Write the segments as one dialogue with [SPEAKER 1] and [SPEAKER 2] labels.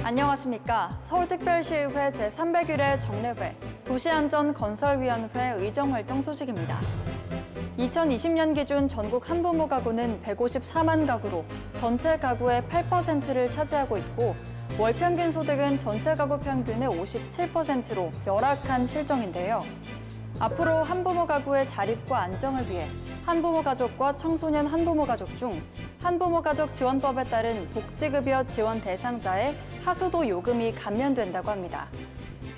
[SPEAKER 1] 안녕하십니까. 서울특별시의회 제301회 정례회 도시안전건설위원회 의정활동 소식입니다. 2020년 기준 전국 한부모 가구는 154만 가구로 전체 가구의 8%를 차지하고 있고 월 평균 소득은 전체 가구 평균의 57%로 열악한 실정인데요. 앞으로 한부모 가구의 자립과 안정을 위해 한부모 가족과 청소년 한부모 가족 중 한부모 가족 지원법에 따른 복지급여 지원 대상자의 하소도 요금이 감면된다고 합니다.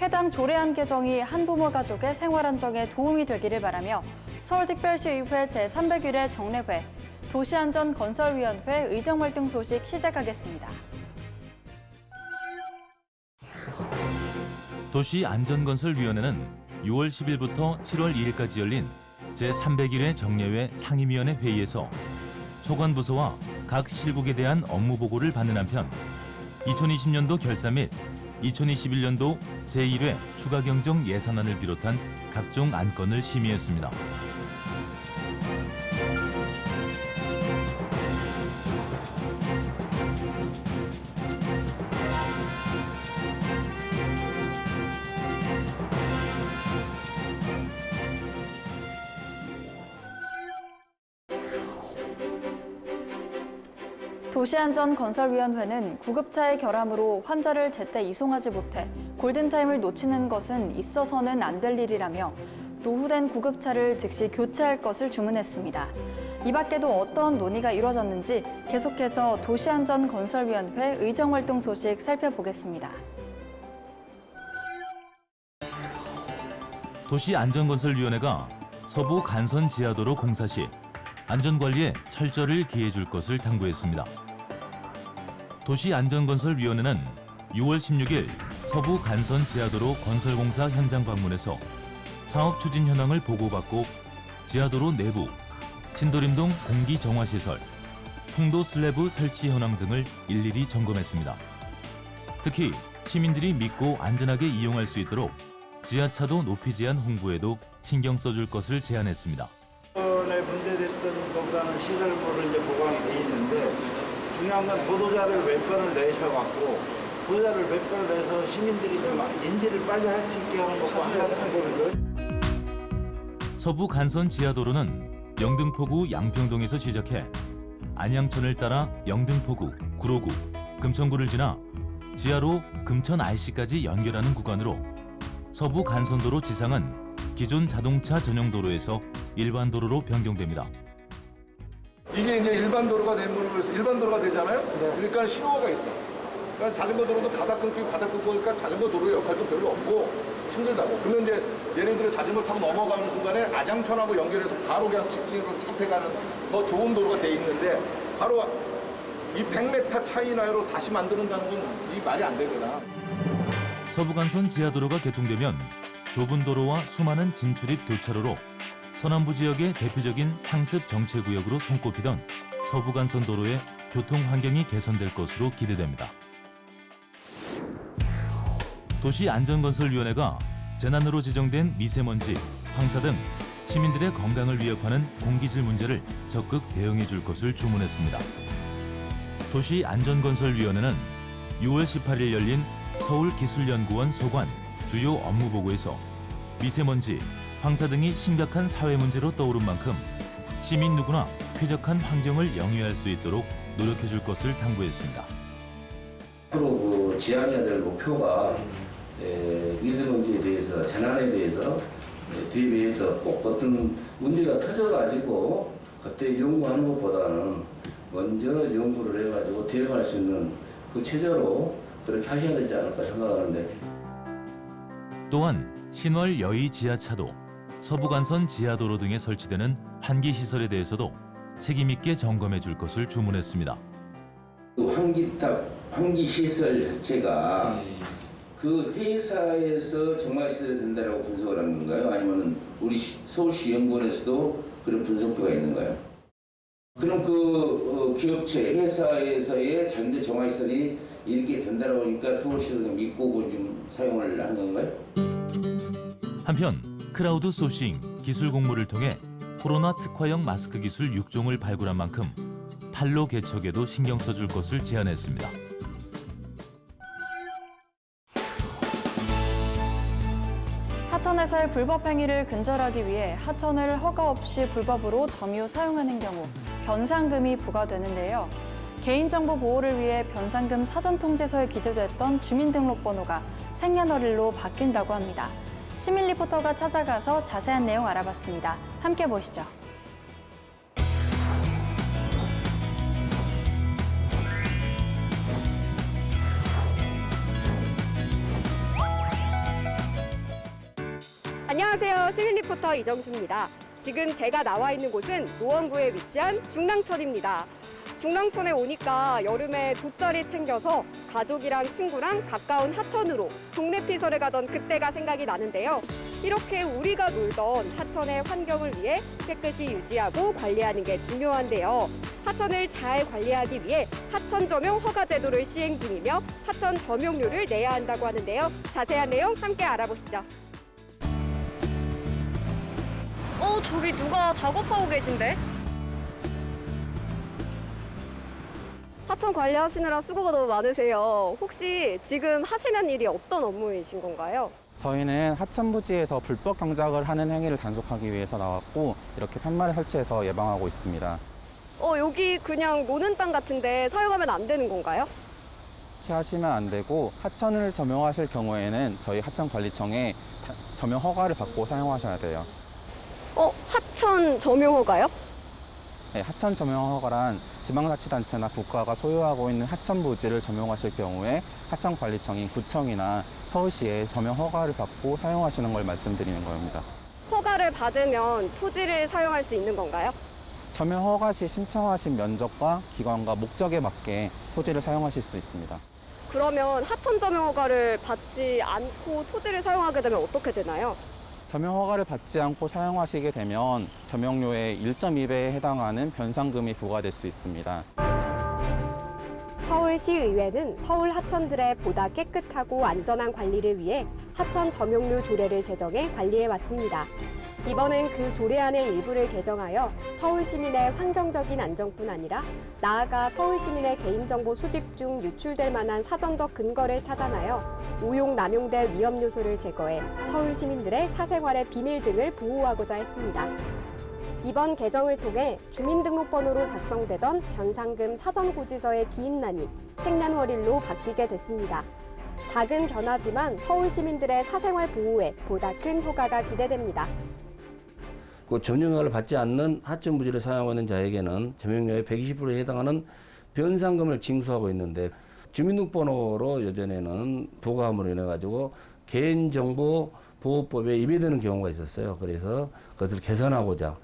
[SPEAKER 1] 해당 조례안 개정이 한부모 가족의 생활 안정에 도움이 되기를 바라며 서울특별시의회 제301회 정례회 도시안전건설위원회 의정활동 소식 시작하겠습니다.
[SPEAKER 2] 도시안전건설위원회는 6월 10일부터 7월 2일까지 열린 제301회 정례회 상임위원회 회의에서 소관부서와 각 실국에 대한 업무 보고를 받는 한편 2020년도 결산 및 2021년도 제1회 추가경정 예산안을 비롯한 각종 안건을 심의했습니다.
[SPEAKER 1] 도시안전건설위원회는 구급차의 결함으로 환자를 제때 이송하지 못해 골든타임을 놓치는 것은 있어서는 안 될 일이라며 노후된 구급차를 즉시 교체할 것을 주문했습니다. 이 밖에도 어떤 논의가 이루어졌는지 계속해서 도시안전건설위원회 의정활동 소식 살펴보겠습니다.
[SPEAKER 2] 도시안전건설위원회가 서부 간선 지하도로 공사 시 안전관리에 철저를 기해줄 것을 당부했습니다. 도시안전건설위원회는 6월 16일 서부 간선 지하도로 건설공사 현장 방문해서 사업 추진 현황을 보고받고 지하도로 내부, 신도림동 공기정화시설, 풍도 슬래브 설치 현황 등을 일일이 점검했습니다. 특히 시민들이 믿고 안전하게 이용할 수 있도록 지하차도 높이 제한 홍보에도 신경 써줄 것을 제안했습니다.
[SPEAKER 3] 이번에 문제됐던 것보다는 시설물을 이제 보강이 돼 있는데 중요한 건 보도자를 몇 건을 내셔갖고 보도자를 몇 건을 내서 시민들이 좀 인지를 빨리 할 수 있게 하는 것과 하나를 상고를.
[SPEAKER 2] 서부 간선 지하도로는 영등포구 양평동에서 시작해 안양천을 따라 영등포구, 구로구, 금천구를 지나 지하로 금천 IC까지 연결하는 구간으로 서부 간선도로 지상은 기존 자동차 전용 도로에서 일반 도로로 변경됩니다.
[SPEAKER 4] 이게 이제 일반 도로가 되므로서 일반 도로가 되잖아요. 그러니까 신호가 있어. 그러니까 자전거 도로도 가다 끊기고 그러니까 자전거 도로의 역할도 별로 없고 힘들다고. 그러면 이제 얘네들이 자전거 타고 넘어가는 순간에 안양천하고 연결해서 바로 그냥 직진으로 쭉 해가는 더 좋은 도로가 돼 있는데 바로 이 100m 차이 나이로 다시 만드는다는 건 이 말이 안 되거나.
[SPEAKER 2] 서부간선 지하도로가 개통되면 좁은 도로와 수많은 진출입 교차로로 서남부 지역의 대표적인 상습 정체구역으로 손꼽히던 서부간선 도로의 교통 환경이 개선될 것으로 기대됩니다. 도시안전건설위원회가 재난으로 지정된 미세먼지, 황사 등 시민들의 건강을 위협하는 공기질 문제를 적극 대응해 줄 것을 주문했습니다. 도시안전건설위원회는 6월 18일 열린 서울기술연구원 소관 주요 업무보고에서 미세먼지, 황사 등이 심각한 사회 문제로 떠오른 만큼 시민 누구나 쾌적한 환경을 영위할 수 있도록 노력해 줄 것을 당부했습니다.
[SPEAKER 5] 앞으로 지향해야 될 목표가 미세먼지에 대해서, 재난에 대해서 대비해서 꼭 어떤 문제가 터져가지고 그때 연구하는 것보다는 먼저 연구를 해가지고 대응할 수 있는 그 체제로 그렇게 하셔야 되지 않을까 생각하는데.
[SPEAKER 2] 또한 신월 여의 지하차도, 서부간선 지하도로 등에 설치되는 환기시설에 대해서도 책임있게 점검해 줄 것을 주문했습니다.
[SPEAKER 5] 그 환기시설 자체가 그 회사에서 정화시설이 된다고 분석을 하는 건가요? 아니면 우리 서울시연구원에서도 그런 분석표가 있는가요? 그럼 그 기업체, 회사에서의 자기들 정화시설이 이렇게 된다고 하니까 서울시에서 믿고 그걸 좀 사용을 하는 건가요?
[SPEAKER 2] 한편 크라우드 소싱, 기술 공모를 통해 코로나 특화형 마스크 기술 6종을 발굴한 만큼 판로 개척에도 신경 써줄 것을 제안했습니다.
[SPEAKER 1] 하천에서의 불법 행위를 근절하기 위해 하천을 허가 없이 불법으로 점유 사용하는 경우 변상금이 부과되는데요. 개인정보 보호를 위해 변상금 사전통지서에 기재됐던 주민등록번호가 생년월일로 바뀐다고 합니다. 시민 리포터가 찾아가서 자세한 내용 알아봤습니다. 함께 보시죠.
[SPEAKER 6] 안녕하세요. 시민 리포터 이정주입니다. 지금 제가 나와 있는 곳은 노원구에 위치한 중랑천입니다. 중랑천에 오니까 여름에 돗자리 챙겨서 가족이랑 친구랑 가까운 하천으로 동네 피서를 가던 그때가 생각이 나는데요. 이렇게 우리가 놀던 하천의 환경을 위해 깨끗이 유지하고 관리하는 게 중요한데요. 하천을 잘 관리하기 위해 하천 점용 허가 제도를 시행 중이며 하천 점용료를 내야 한다고 하는데요. 자세한 내용 함께 알아보시죠. 저기 누가 작업하고 계신데? 하천 관리하시느라 수고가 너무 많으세요. 혹시 지금 하시는 일이 어떤 업무이신 건가요?
[SPEAKER 7] 저희는 하천부지에서 불법 경작을 하는 행위를 단속하기 위해서 나왔고 이렇게 팻말을 설치해서 예방하고 있습니다.
[SPEAKER 6] 여기 그냥 노는 땅 같은데 사용하면 안 되는 건가요?
[SPEAKER 7] 이렇게 하시면 안 되고 하천을 점용하실 경우에는 저희 하천관리청에 점용 허가를 받고 사용하셔야 돼요.
[SPEAKER 6] 하천 점용 허가요?
[SPEAKER 7] 네, 하천 점용 허가란 지방자치단체나 국가가 소유하고 있는 하천부지를 점용하실 경우에 하천관리청인 구청이나 서울시에 점용 허가를 받고 사용하시는 걸 말씀드리는 겁니다.
[SPEAKER 6] 허가를 받으면 토지를 사용할 수 있는 건가요?
[SPEAKER 7] 점용 허가 시 신청하신 면적과 기관과 목적에 맞게 토지를 사용하실 수 있습니다.
[SPEAKER 6] 그러면 하천 점용 허가를 받지 않고 토지를 사용하게 되면 어떻게 되나요?
[SPEAKER 7] 점용 허가를 받지 않고 사용하시게 되면 점용료의 1.2배에 해당하는 변상금이 부과될 수 있습니다.
[SPEAKER 6] 서울시의회는 서울 하천들의 보다 깨끗하고 안전한 관리를 위해 하천 점용료 조례를 제정해 관리해 왔습니다. 이번엔 그 조례안의 일부를 개정하여 서울 시민의 환경적인 안정뿐 아니라 나아가 서울 시민의 개인정보 수집 중 유출될 만한 사전적 근거를 차단하여 오용 남용될 위험 요소를 제거해 서울 시민들의 사생활의 비밀 등을 보호하고자 했습니다. 이번 개정을 통해 주민등록번호로 작성되던 변상금 사전고지서의 기입란이 생년월일로 바뀌게 됐습니다. 작은 변화지만 서울 시민들의 사생활 보호에 보다 큰 효과가 기대됩니다.
[SPEAKER 8] 그 점용허가를 받지 않는 하천부지를 사용하는 자에게는 점용료의 120%에 해당하는 변상금을 징수하고 있는데 주민등록번호로 예전에는 부과함으로 인해 가지고 개인정보 보호법에 위배되는 경우가 있었어요. 그래서 그것을 개선하고자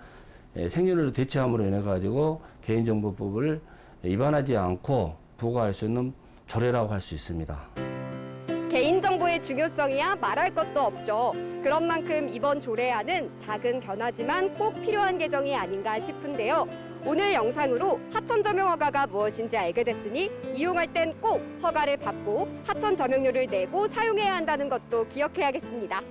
[SPEAKER 8] 생년월일 대체함으로 인해 가지고 개인정보법을 위반하지 않고 부과할 수 있는 조례라고 할 수 있습니다.
[SPEAKER 6] 개인정보의 중요성이야 말할 것도 없죠. 그런 만큼 이번 조례안은 작은 변화지만 꼭 필요한 개정이 아닌가 싶은데요. 오늘 영상으로 하천 점용 허가가 무엇인지 알게 됐으니 이용할 땐 꼭 허가를 받고 하천 점용료를 내고 사용해야 한다는 것도 기억해야겠습니다.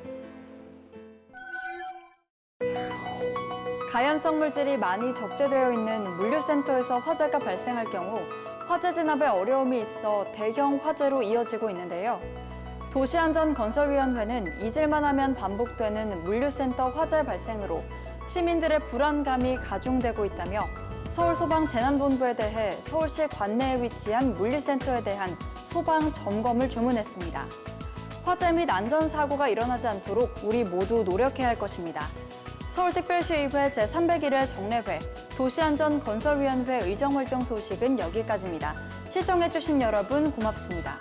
[SPEAKER 1] 가연성 물질이 많이 적재되어 있는 물류센터에서 화재가 발생할 경우 화재 진압에 어려움이 있어 대형 화재로 이어지고 있는데요. 도시안전건설위원회는 잊을만 하면 반복되는 물류센터 화재 발생으로 시민들의 불안감이 가중되고 있다며 서울소방재난본부에 대해 서울시 관내에 위치한 물류센터에 대한 소방 점검을 주문했습니다. 화재 및 안전사고가 일어나지 않도록 우리 모두 노력해야 할 것입니다. 서울특별시의회 제301회 정례회 도시안전건설위원회 의정활동 소식은 여기까지입니다. 시청해주신 여러분 고맙습니다.